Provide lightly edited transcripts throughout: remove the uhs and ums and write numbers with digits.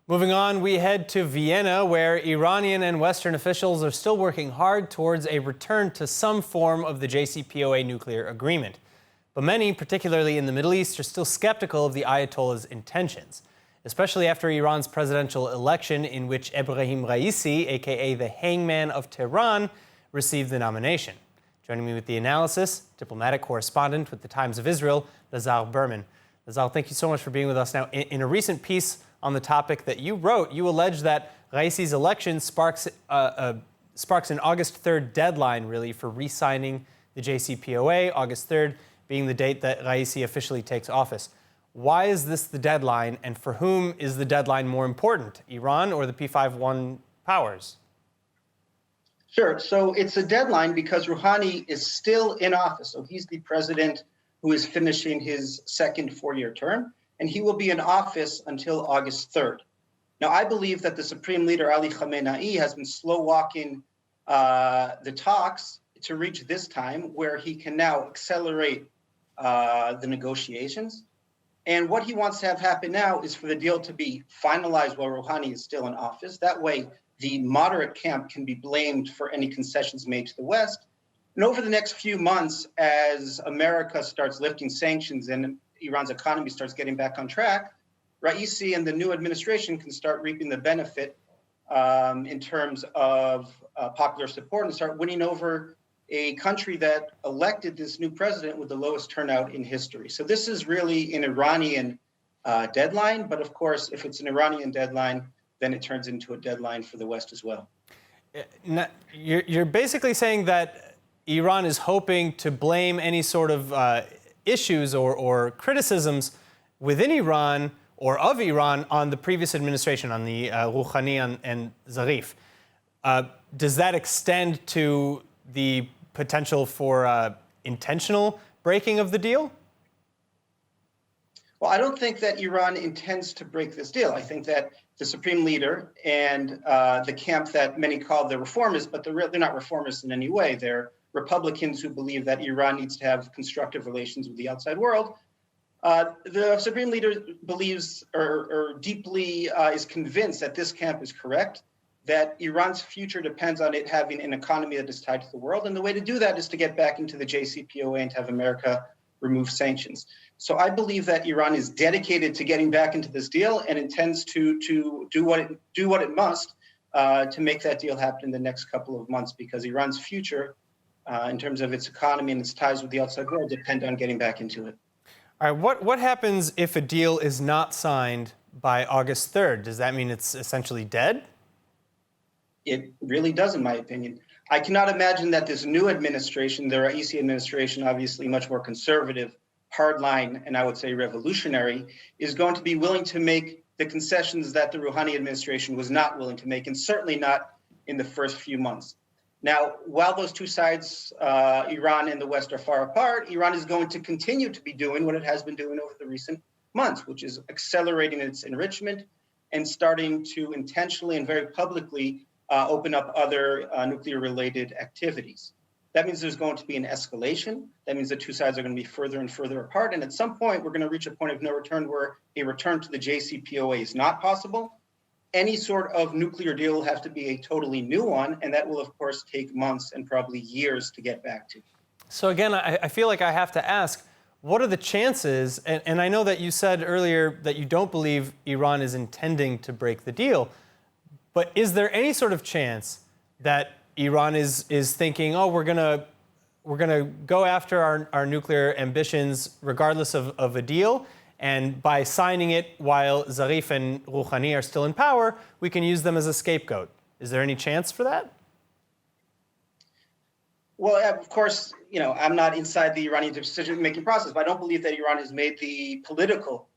Moving on, we head to Vienna, where Iranian and Western officials are still working hard towards a return to some form of the JCPOA nuclear agreement. But many, particularly in the Middle East, are still skeptical of the Ayatollah's intentions, especially after Iran's presidential election, in which Ebrahim Raisi, aka the Hangman of Tehran, received the nomination. Joining me with the analysis, diplomatic correspondent with the Times of Israel, Lazar Berman. Lazar, thank you so much for being with us. Now, in a recent piece on the topic that you wrote, you allege that Raisi's election sparks an August 3rd deadline, really, for re-signing the JCPOA, August 3rd being the date that Raisi officially takes office. Why is this the deadline, and for whom is the deadline more important, Iran or the P5-1 powers? Sure. So it's a deadline because Rouhani is still in office. So he's the president who is finishing his second four-year term, and he will be in office until August 3rd. Now, I believe that the Supreme Leader, Ali Khamenei, has been slow-walking the talks to reach this time where he can now accelerate the negotiations. And what he wants to have happen now is for the deal to be finalized while Rouhani is still in office. That way, the moderate camp can be blamed for any concessions made to the West. And over the next few months, as America starts lifting sanctions and Iran's economy starts getting back on track, Raisi and the new administration can start reaping the benefit in terms of popular support and start winning over a country that elected this new president with the lowest turnout in history. So this is really an Iranian deadline, but of course, if it's an Iranian deadline, then it turns into a deadline for the West as well. You're basically saying that Iran is hoping to blame any sort of issues or criticisms within Iran or of Iran on the previous administration, on the Rouhani and Zarif. Does that extend to the potential for intentional breaking of the deal? Well, I don't think that Iran intends to break this deal. I think that the Supreme Leader and the camp that many call the reformists, but they're not reformists in any way. They're Republicans who believe that Iran needs to have constructive relations with the outside world. The Supreme Leader believes or deeply is convinced that this camp is correct, that Iran's future depends on it having an economy that is tied to the world. And the way to do that is to get back into the JCPOA and to have America remove sanctions. So I believe that Iran is dedicated to getting back into this deal and intends to do what it must to make that deal happen in the next couple of months, because Iran's future in terms of its economy and its ties with the outside world depend on getting back into it. All right, what happens if a deal is not signed by August 3rd? Does that mean it's essentially dead? It really does, in my opinion. I cannot imagine that this new administration, the Raisi administration, obviously much more conservative, hardline, and I would say revolutionary, is going to be willing to make the concessions that the Rouhani administration was not willing to make, and certainly not in the first few months. Now, while those two sides, Iran and the West, are far apart, Iran is going to continue to be doing what it has been doing over the recent months, which is accelerating its enrichment and starting to intentionally and very publicly open up other nuclear-related activities. That means there's going to be an escalation. That means the two sides are going to be further and further apart. And at some point, we're going to reach a point of no return where a return to the JCPOA is not possible. Any sort of nuclear deal will have to be a totally new one, and that will, of course, take months and probably years to get back to. So again, I feel like I have to ask, what are the chances, and I know that you said earlier that you don't believe Iran is intending to break the deal, but is there any sort of chance that Iran is thinking, oh, we're gonna go after our nuclear ambitions regardless of a deal, and by signing it while Zarif and Rouhani are still in power, we can use them as a scapegoat? Is there any chance for that? Well, of course, I'm not inside the Iranian decision-making process, but I don't believe that Iran has made the political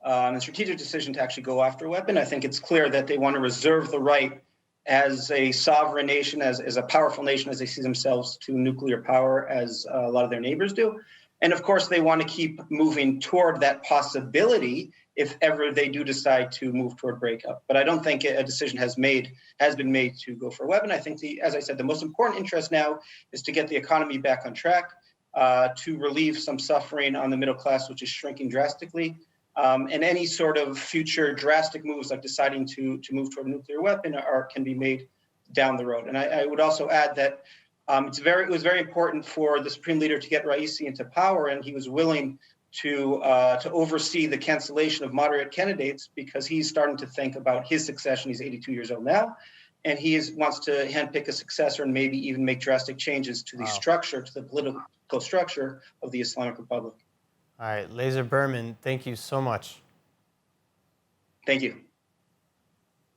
and strategic decision to actually go after a weapon. I think it's clear that they want to reserve the right as a sovereign nation, as a powerful nation, as they see themselves, to nuclear power, as a lot of their neighbors do. And of course, they want to keep moving toward that possibility if ever they do decide to move toward breakup. But I don't think a decision has been made to go for a weapon. I think, as I said, the most important interest now is to get the economy back on track, to relieve some suffering on the middle class, which is shrinking drastically, And any sort of future drastic moves, like deciding to move toward a nuclear weapon, can be made down the road. And I would also add that it was very important for the Supreme Leader to get Raisi into power, and he was willing to oversee the cancellation of moderate candidates because he's starting to think about his succession. He's 82 years old now, and he wants to handpick a successor and maybe even make drastic changes to the structure, to the political structure of the Islamic Republic. All right, Lazar Berman, thank you so much. Thank you.